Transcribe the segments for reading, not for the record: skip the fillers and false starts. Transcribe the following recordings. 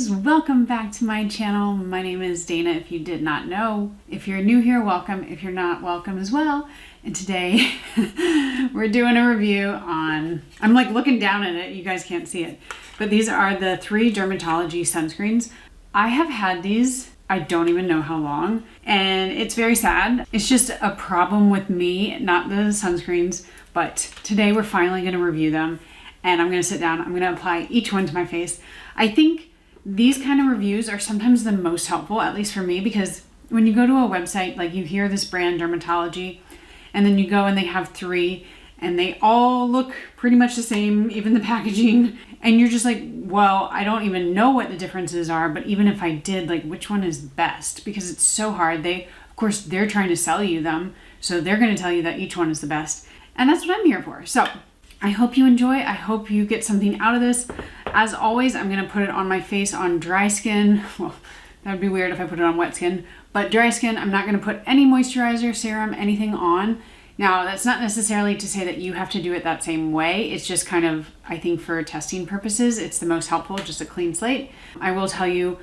guys, welcome back to my channel. My name is Dana, if you did not know. If you're new here, welcome. If you're not, welcome as well. And today we're doing a review on, I'm like looking down at it, you guys can't see it, but these are the 3 Drmtly sunscreens. I have had these, I don't even know how long, and it's very sad. It's just a problem with me, not the sunscreens, but today we're finally going to review them. And I'm going to sit down, I'm going to apply each one to my face. I think these kind of reviews are sometimes the most helpful, at least for me, because when you go to a website, like you hear this brand Drmtly, and then you go and they have 3, and they all look pretty much the same, even the packaging, and you're just like, well, I don't even know what the differences are, but even if I did, like, which one is best? Because it's so hard. Of course, they're trying to sell you them, so they're going to tell you that each one is the best, and that's what I'm here for. So I hope you enjoy. I hope you get something out of this. As always, I'm going to put it on my face on dry skin. Well, that would be weird if I put it on wet skin, but dry skin, I'm not going to put any moisturizer, serum, anything on. Now, that's not necessarily to say that you have to do it that same way. It's just kind of, I think for testing purposes, it's the most helpful, just a clean slate. I will tell you,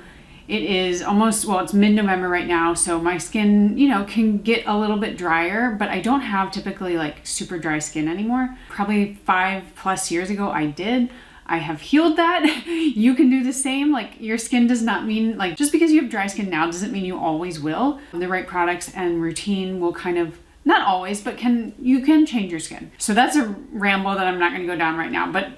it is almost, well, it's mid-November right now, so my skin, can get a little bit drier, but I don't have typically like super dry skin anymore. Probably 5+ years ago I did. I have healed that. You can do the same. Like, your skin does not mean, like, just because you have dry skin now doesn't mean you always will. The right products and routine will kind of, not always, but you can change your skin. So that's a ramble that I'm not going to go down right now, but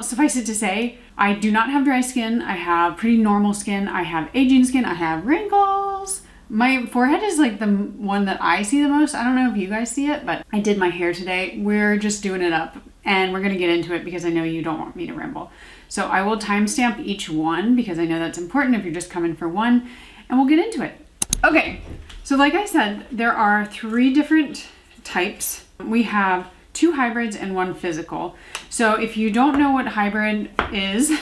suffice it to say, I do not have dry skin. I have pretty normal skin. I have aging skin. I have wrinkles. My forehead is like the one that I see the most. I don't know if you guys see it, but I did my hair today. We're just doing it up, and we're going to get into it because I know you don't want me to ramble. So I will timestamp each one because I know that's important if you're just coming for one, and we'll get into it. Okay, so like I said, there are 3 different types. We have 2 hybrids and 1 physical. So if you don't know what hybrid is,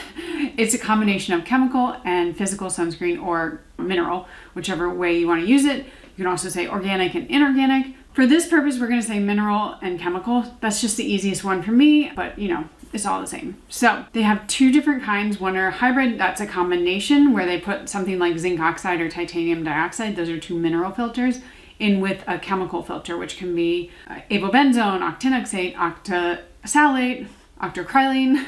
it's a combination of chemical and physical sunscreen, or mineral, whichever way you want to use it. You can also say organic and inorganic. For this purpose, we're going to say mineral and chemical. That's just the easiest one for me, but it's all the same. So they have 2 different kinds. One are hybrid, that's a combination where they put something like zinc oxide or titanium dioxide. Those are 2 mineral filters in with a chemical filter, which can be avobenzone, octinoxate, octosalate, octocrylene.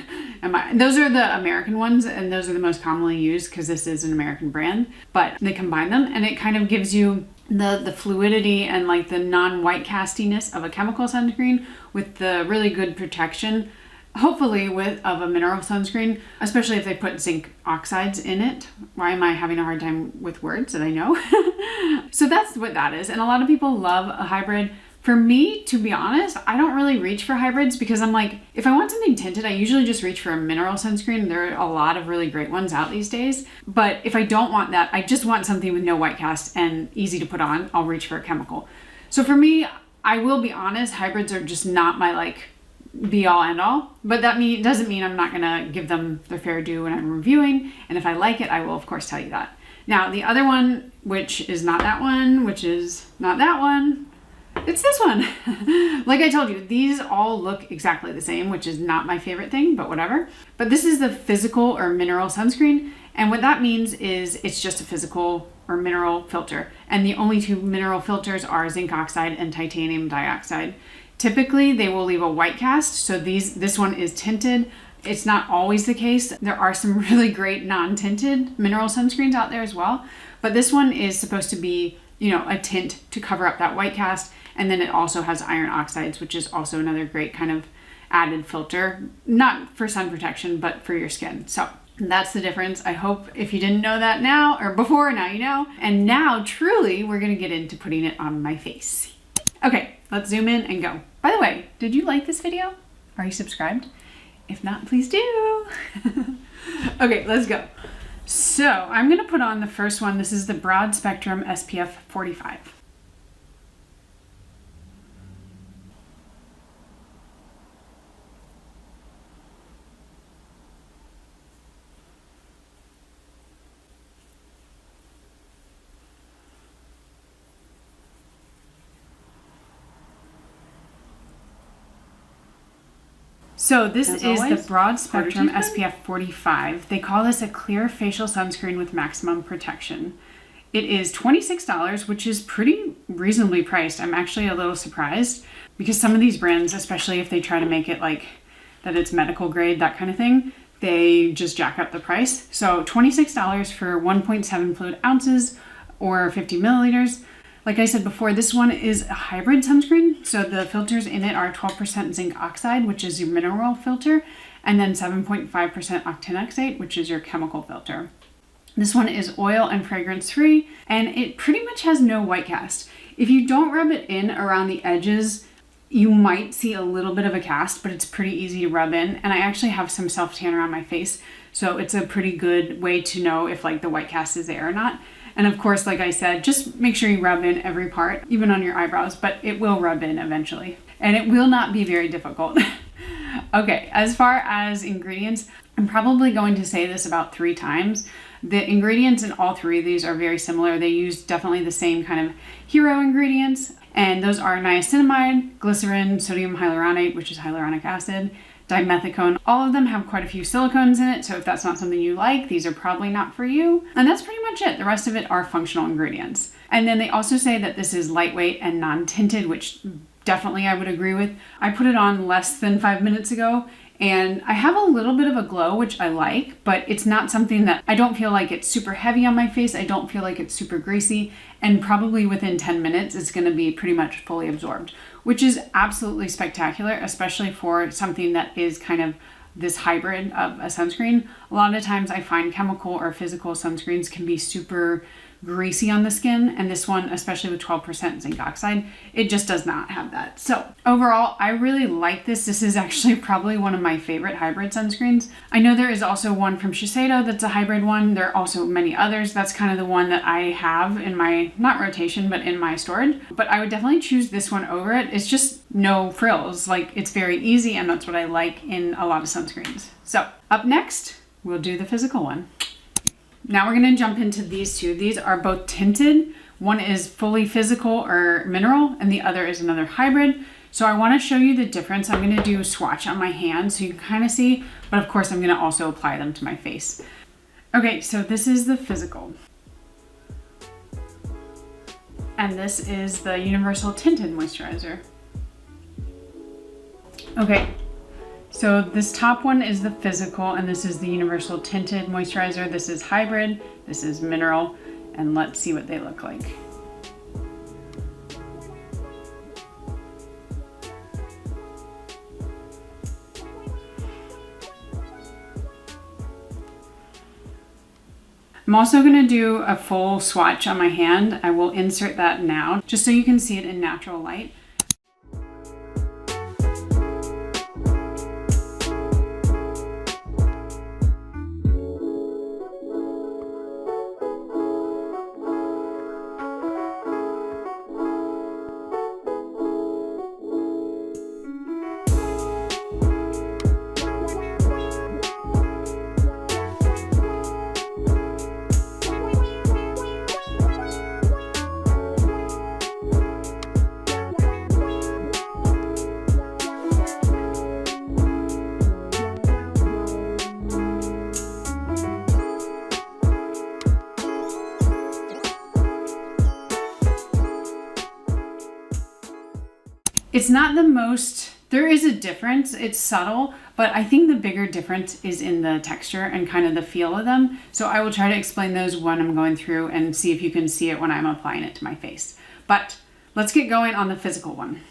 Those are the American ones, and those are the most commonly used because this is an American brand, but they combine them and it kind of gives you the fluidity and like the non-white castiness of a chemical sunscreen with the really good protection, hopefully of a mineral sunscreen, especially if they put zinc oxides in it. Why am I having a hard time with words that I know? So that's what that is. And a lot of people love a hybrid. For me, to be honest, I don't really reach for hybrids because I'm like, if I want something tinted, I usually just reach for a mineral sunscreen. There are a lot of really great ones out these days. But if I don't want that, I just want something with no white cast and easy to put on, I'll reach for a chemical. So for me, I will be honest, hybrids are just not my like be all end all, but that doesn't mean I'm not gonna give them their fair due when I'm reviewing. And if I like it, I will of course tell you that. Now the other one, which is not that one, which is not that one, it's this one. Like I told you, these all look exactly the same, which is not my favorite thing, but whatever. But this is the physical or mineral sunscreen. And what that means is it's just a physical or mineral filter. And the only 2 mineral filters are zinc oxide and titanium dioxide. Typically, they will leave a white cast. So this one is tinted. It's not always the case. There are some really great non-tinted mineral sunscreens out there as well. But this one is supposed to be, a tint to cover up that white cast. And then it also has iron oxides, which is also another great kind of added filter, not for sun protection, but for your skin. So that's the difference. I hope if you didn't know that now, or before, now you know. And now, truly, we're gonna get into putting it on my face. Okay, let's zoom in and go. By the way, did you like this video? Are you subscribed? If not, please do. Okay, let's go. So I'm gonna put on the first one. This is the Broad Spectrum SPF 45. So this is always, the Broad Spectrum Ripperton. SPF 45. They call this a clear facial sunscreen with maximum protection. It is $26, which is pretty reasonably priced. I'm actually a little surprised because some of these brands, especially if they try to make it like that it's medical grade, that kind of thing, they just jack up the price. So $26 for 1.7 fluid ounces or 50 milliliters. Like I said before, this one is a hybrid sunscreen. So the filters in it are 12% zinc oxide, which is your mineral filter, and then 7.5% octinoxate, which is your chemical filter. This one is oil and fragrance free, and it pretty much has no white cast. If you don't rub it in around the edges, you might see a little bit of a cast, but it's pretty easy to rub in. And I actually have some self-tan around my face, so it's a pretty good way to know if like the white cast is there or not. And of course, like I said, just make sure you rub in every part, even on your eyebrows, but it will rub in eventually. And it will not be very difficult. Okay, as far as ingredients, I'm probably going to say this about 3 times. The ingredients in all 3 of these are very similar. They use definitely the same kind of hero ingredients, and those are niacinamide, glycerin, sodium hyaluronate, which is hyaluronic acid, dimethicone. All of them have quite a few silicones in it, so if that's not something you like, these are probably not for you. And that's pretty much it. The rest of it are functional ingredients. And then they also say that this is lightweight and non-tinted, which definitely I would agree with. I put it on less than 5 minutes ago, and I have a little bit of a glow, which I like, but it's not something that I don't feel like it's super heavy on my face. I don't feel like it's super greasy, and probably within 10 minutes, it's gonna be pretty much fully absorbed, which is absolutely spectacular, especially for something that is kind of this hybrid of a sunscreen. A lot of times I find chemical or physical sunscreens can be super greasy on the skin, and this one, especially with 12% zinc oxide, it just does not have that. So overall, I really like this. This is actually probably one of my favorite hybrid sunscreens. I know there is also one from Shiseido that's a hybrid one. There are also many others. That's kind of the one that I have in my, not rotation, but in my storage. But I would definitely choose this one over it. It's just no frills. Like, it's very easy, and that's what I like in a lot of sunscreens. So up next, we'll do the physical one. Now we're going to jump into these 2. These are both tinted. One is fully physical or mineral, and the other is another hybrid. So I want to show you the difference. I'm going to do a swatch on my hand so you can kind of see, but of course I'm going to also apply them to my face. Okay, so this is the physical. And this is the Universal Tinted Moisturizer. Okay. So this top one is the physical, and this is the Universal Tinted Moisturizer. This is hybrid, this is mineral, and let's see what they look like. I'm also going to do a full swatch on my hand. I will insert that now, just so you can see it in natural light. It's not the most, there is a difference, it's subtle, but I think the bigger difference is in the texture and kind of the feel of them. So I will try to explain those when I'm going through and see if you can see it when I'm applying it to my face. But let's get going on the physical one.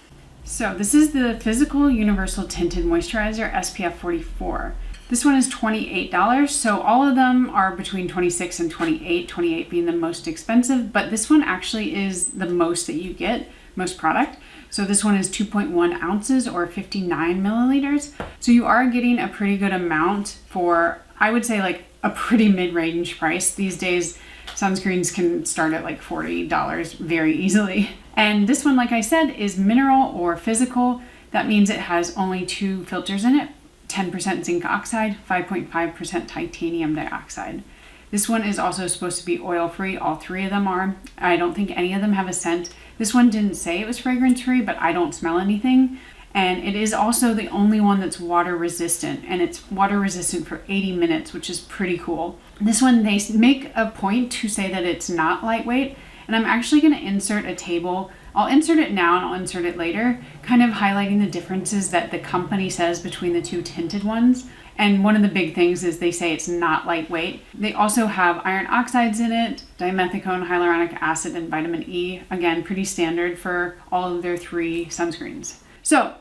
So this is the Physical Universal Tinted Moisturizer SPF 44. This one is $28, so all of them are between $26 and $28, $28 being the most expensive, but this one actually is the most that you get, most product. So this one is 2.1 ounces or 59 milliliters. So you are getting a pretty good amount for, I would say, like a pretty mid-range price. These days, sunscreens can start at like $40 very easily. And this one, like I said, is mineral or physical. That means it has only 2 filters in it, 10% zinc oxide, 5.5% titanium dioxide. This one is also supposed to be oil-free. All 3 of them are. I don't think any of them have a scent. This one didn't say it was fragrance-free, but I don't smell anything. And it is also the only one that's water resistant, and it's water resistant for 80 minutes, which is pretty cool. This one, they make a point to say that it's not lightweight, and I'm actually going to insert a table. I'll insert it now and I'll insert it later, kind of highlighting the differences that the company says between the two tinted ones. And one of the big things is they say it's not lightweight. They also have iron oxides in it, dimethicone, hyaluronic acid, and vitamin E. Again, pretty standard for all of their 3 sunscreens. So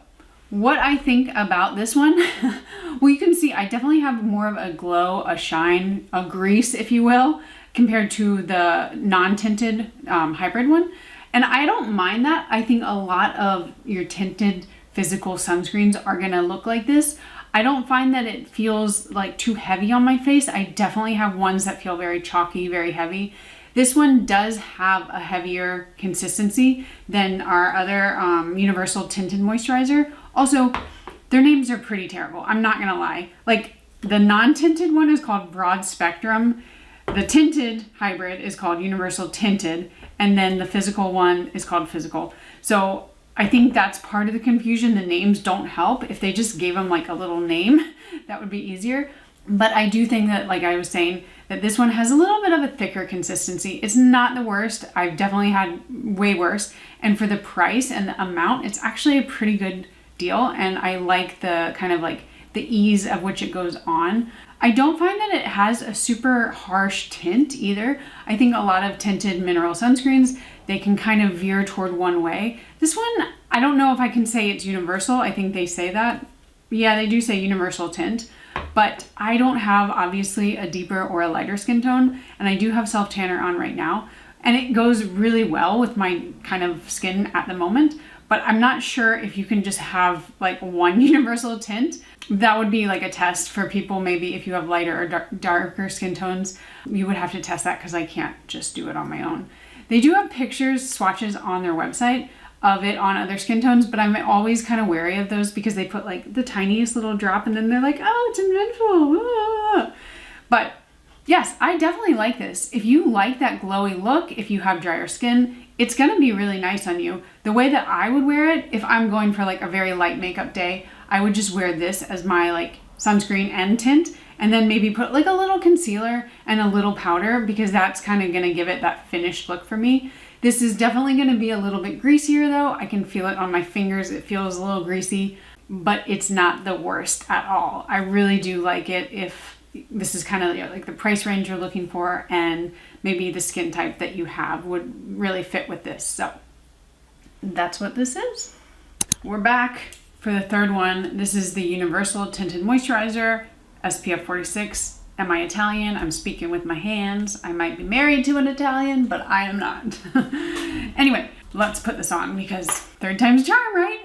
what I think about this one, well, you can see I definitely have more of a glow, a shine, a grease, if you will, compared to the non-tinted hybrid one. And I don't mind that. I think a lot of your tinted physical sunscreens are gonna look like this. I don't find that it feels like too heavy on my face. I definitely have ones that feel very chalky, very heavy. This one does have a heavier consistency than our other universal tinted moisturizer. Also, their names are pretty terrible. I'm not gonna lie. Like, the non-tinted one is called Broad Spectrum. The tinted hybrid is called Universal Tinted, and then the physical one is called Physical. So I think that's part of the confusion. The names don't help. If they just gave them like a little name, that would be easier. But I do think that, like I was saying, that this one has a little bit of a thicker consistency. It's not the worst. I've definitely had way worse. And for the price and the amount, it's actually a pretty good deal. And I like the kind of like the ease of which it goes on. I don't find that it has a super harsh tint either. I think a lot of tinted mineral sunscreens, they can kind of veer toward one way. This one, I don't know if I can say it's universal. I think they say that. Yeah, they do say universal tint, but I don't have obviously a deeper or a lighter skin tone, and I do have self tanner on right now, and it goes really well with my kind of skin at the moment. But I'm not sure if you can just have like one universal tint. That would be like a test for people. Maybe if you have lighter or darker skin tones, you would have to test that, because I can't just do it on my own. They do have pictures, swatches on their website of it on other skin tones, but I'm always kind of wary of those because they put like the tiniest little drop and then they're like, oh, it's invincible. But yes, I definitely like this. If you like that glowy look, if you have drier skin, it's gonna be really nice on you. The way that I would wear it, if I'm going for like a very light makeup day, I would just wear this as my like sunscreen and tint, and then maybe put like a little concealer and a little powder, because that's kind of gonna give it that finished look for me. This is definitely gonna be a little bit greasier though. I can feel it on my fingers. It feels a little greasy, but it's not the worst at all. I really do like it if this is kind of like the price range you're looking for, and maybe the skin type that you have would really fit with this. So that's what this is. We're back for the third one. This is the Universal Tinted Moisturizer, SPF 46. Am I Italian? I'm speaking with my hands. I might be married to an Italian, but I am not. Anyway, let's put this on, because third time's a charm, right?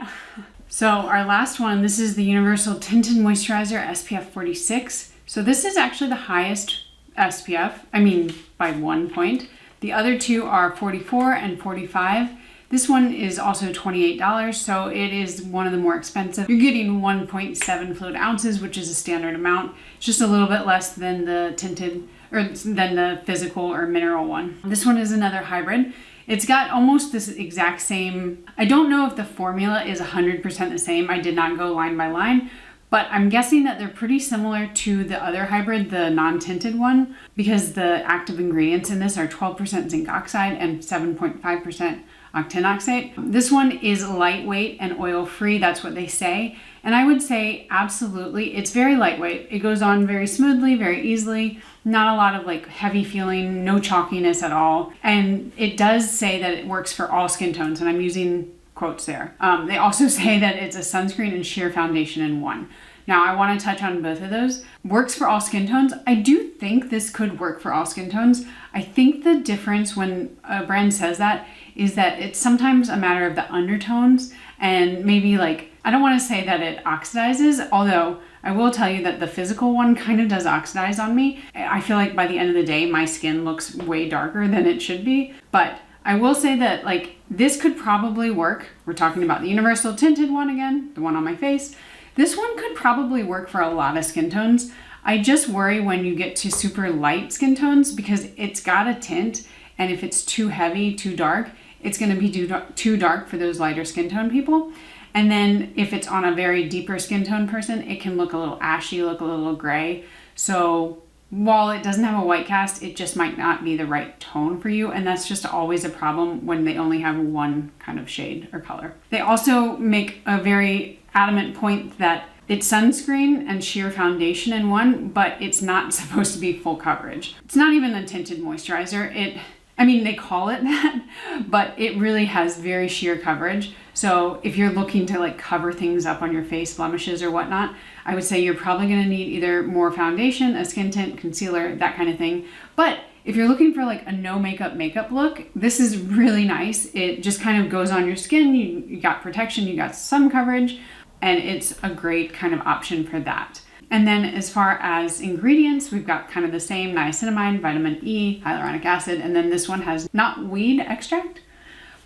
So our last one, this is the Universal Tinted Moisturizer, SPF 46. So this is actually the highest SPF, I mean by 1 point. The other two are 44 and 45. This one is also $28, so it is one of the more expensive. You're getting 1.7 fluid ounces, which is a standard amount. It's just a little bit less than the tinted, or than the physical or mineral one. This one is another hybrid. It's got almost this exact same, I don't know if the formula is 100% the same. I did not go line by line, but I'm guessing that they're pretty similar to the other hybrid, the non-tinted one, because the active ingredients in this are 12% zinc oxide and 7.5% octinoxate. This one is lightweight and oil-free, that's what they say. And I would say absolutely, it's very lightweight. It goes on very smoothly, very easily, not a lot of like heavy feeling, no chalkiness at all. And it does say that it works for all skin tones, and I'm using quotes there. They also say that it's a sunscreen and sheer foundation in one. Now I want to touch on both of those. Works for all skin tones. I do think this could work for all skin tones. I think the difference when a brand says that is that it's sometimes a matter of the undertones, and maybe like, I don't want to say that it oxidizes, although I will tell you that the physical one kind of does oxidize on me. I feel like by the end of the day, my skin looks way darker than it should be. But I will say that like this could probably work. We're talking about the Universal Tinted one again, the one on my face. This one could probably work for a lot of skin tones. I just worry when you get to super light skin tones, because it's got a tint, and if it's too heavy, too dark, it's going to be too dark for those lighter skin tone people. And then if it's on a very deeper skin tone person, it can look a little ashy, look a little gray. So while it doesn't have a white cast, it just might not be the right tone for you. And that's just always a problem when they only have one kind of shade or color. They also make a very adamant point that it's sunscreen and sheer foundation in one, but it's not supposed to be full coverage. It's not even a tinted moisturizer. I mean, they call it that, but it really has very sheer coverage. So if you're looking to like cover things up on your face, blemishes or whatnot, I would say you're probably gonna need either more foundation, a skin tint, concealer, that kind of thing. But if you're looking for like a no makeup look, this is really nice. It just kind of goes on your skin. You got protection, you got some coverage, and it's a great kind of option for that. And then as far as ingredients, we've got kind of the same niacinamide, vitamin E, hyaluronic acid, and then this one has not weed extract.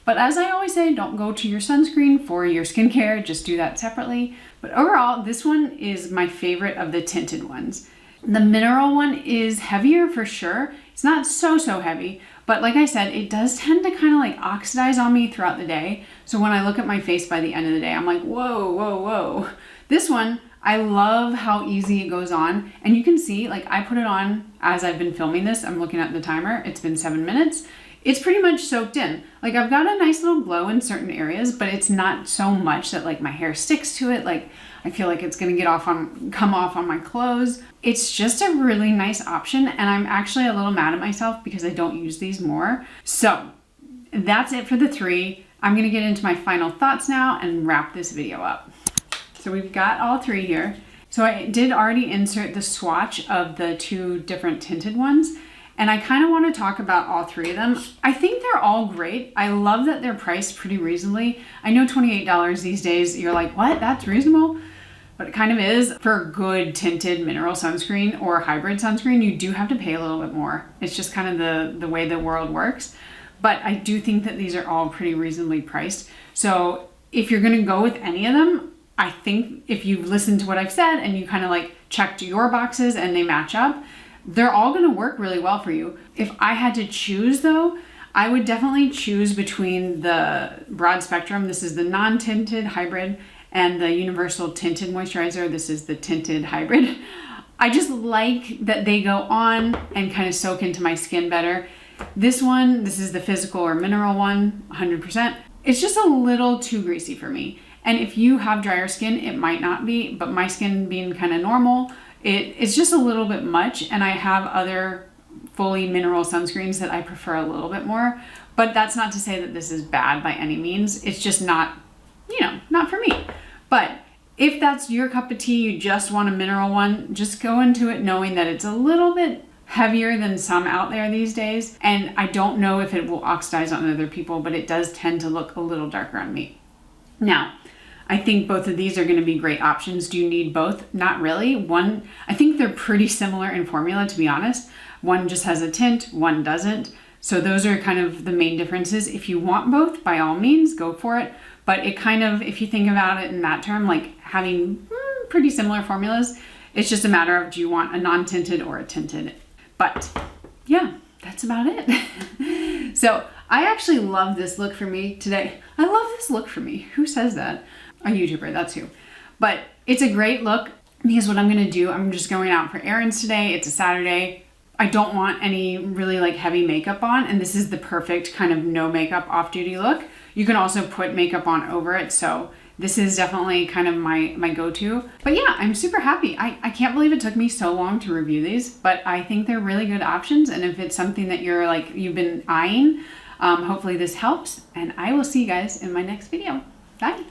But as I always say, don't go to your sunscreen for your skincare, just do that separately. But overall, this one is my favorite of the tinted ones. The mineral one is heavier for sure. It's not so heavy, but like I said, it does tend to kind of like oxidize on me throughout the day. So when I look at my face by the end of the day, I'm like, whoa. This one, I love how easy it goes on. And you can see, like I put it on as I've been filming this. I'm looking at the timer. It's been 7 minutes. It's pretty much soaked in. Like I've got a nice little glow in certain areas, but it's not so much that like my hair sticks to it. Like I feel like it's gonna come off on my clothes. It's just a really nice option. And I'm actually a little mad at myself because I don't use these more. So that's it for the 3. I'm gonna get into my final thoughts now and wrap this video up. So we've got all 3 here. So I did already insert the swatch of the 2 different tinted ones. And I kind of want to talk about all 3 of them. I think they're all great. I love that they're priced pretty reasonably. I know $28 these days, you're like, what? That's reasonable? But it kind of is. For a good tinted mineral sunscreen or hybrid sunscreen, you do have to pay a little bit more. It's just kind of the way the world works. But I do think that these are all pretty reasonably priced. So if you're going to go with any of them, I think if you've listened to what I've said and you kind of like checked your boxes and they match up, they're all going to work really well for you. If I had to choose though, I would definitely choose between the broad spectrum. This is the non-tinted hybrid, and the universal tinted moisturizer. This is the tinted hybrid. I just like that they go on and kind of soak into my skin better. This is the physical or mineral one, 100%. It's just a little too greasy for me. And if you have drier skin, it might not be, but my skin being kind of normal, it's just a little bit much. And I have other fully mineral sunscreens that I prefer a little bit more, but that's not to say that this is bad by any means. It's just not, not for me. But if that's your cup of tea, you just want a mineral one, just go into it knowing that it's a little bit heavier than some out there these days. And I don't know if it will oxidize on other people, but it does tend to look a little darker on me. Now, I think both of these are going to be great options. Do you need both? Not really. One, I think they're pretty similar in formula, to be honest. One just has a tint, one doesn't. So those are kind of the main differences. If you want both, by all means, go for it. But it kind of, if you think about it in that term, like having pretty similar formulas, it's just a matter of do you want a non-tinted or a tinted. But yeah, that's about it. So I actually love this look for me today. I love this look for me. Who says that? A YouTuber, that's who. But it's a great look because what I'm gonna do, I'm just going out for errands today. It's a Saturday. I don't want any really like heavy makeup on, and this is the perfect kind of no makeup off-duty look. You can also put makeup on over it, so this is definitely kind of my go-to. But yeah, I'm super happy. I can't believe it took me so long to review these, but I think they're really good options, and if it's something that you've been eyeing, hopefully this helps, and I will see you guys in my next video. Bye.